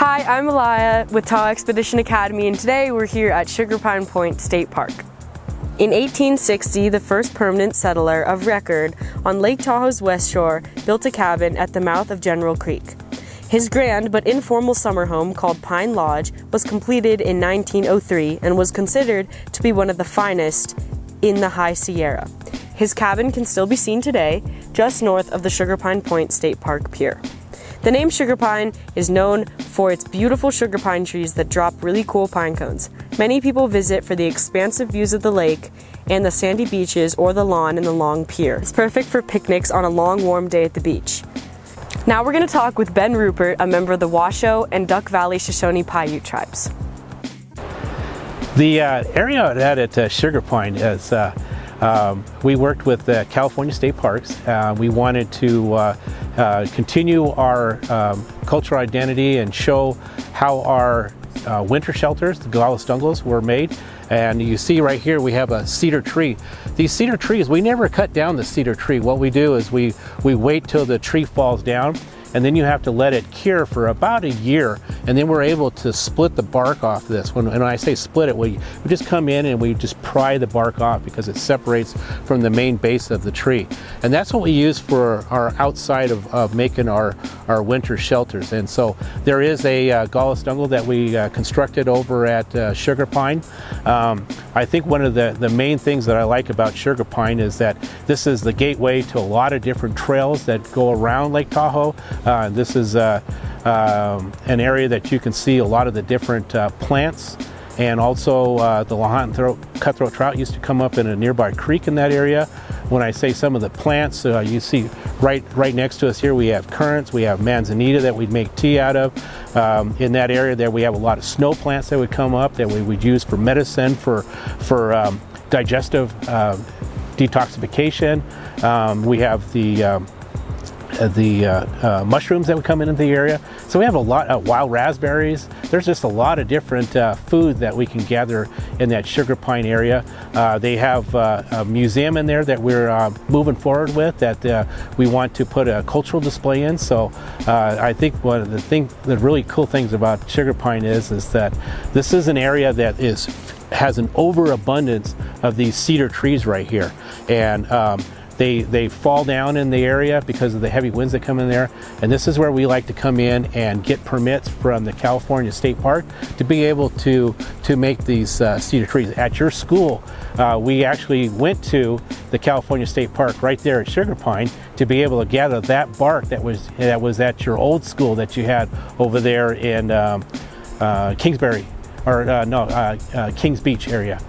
Hi, I'm Alaya with Tahoe Expedition Academy, and today we're here at Sugar Pine Point State Park. In 1860, the first permanent settler of record on Lake Tahoe's west shore built a cabin at the mouth of General Creek. His grand but informal summer home, called Pine Lodge, was completed in 1903 and was considered to be one of the finest in the High Sierra. His cabin can still be seen today, just north of the Sugar Pine Point State Park Pier. The name Sugar Pine is known for its beautiful sugar pine trees that drop really cool pine cones. Many people visit for the expansive views of the lake and the sandy beaches or the lawn in the long pier. It's perfect for picnics on a long, warm day at the beach. Now we're going to talk with Ben Rupert, a member of the Washoe and Duck Valley Shoshone Paiute tribes. The area at Sugar Pine is we worked with California State Parks. We wanted to continue our cultural identity and show how our winter shelters, the galus dungles, were made. And you see right here we have a cedar tree. These cedar trees, we never cut down the cedar tree. What we do is we wait till the tree falls down, and then you have to let it cure for about a year, and then we're able to split the bark off this. When I say split it, we just come in and we just pry the bark off because it separates from the main base of the tree. And that's what we use for our outside of making our winter shelters. And so there is a galus dungle that we constructed over at Sugar Pine. I think one of the main things that I like about Sugar Pine is that this is the gateway to a lot of different trails that go around Lake Tahoe. This is an area that you can see a lot of the different plants, and also the Lahontan cutthroat trout used to come up in a nearby creek in that area. When I say some of the plants, you see right next to us here we have currants, we have manzanita that we'd make tea out of. In that area there we have a lot of snow plants that would come up that we would use for medicine, for digestive detoxification. We have the mushrooms that would come into the area. So we have a lot of wild raspberries. There's just a lot of different food that we can gather in that Sugar Pine area. They have a museum in there that we're moving forward with, that we want to put a cultural display in. So I think one of the really cool things about Sugar Pine is that this is an area that has an overabundance of these cedar trees right here. And they fall down in the area because of the heavy winds that come in there, and this is where we like to come in and get permits from the California State Park to be able to make these cedar trees. At your school, we actually went to the California State Park right there at Sugar Pine to be able to gather that bark that was at your old school that you had over there in Kingsbury, or Kings Beach area.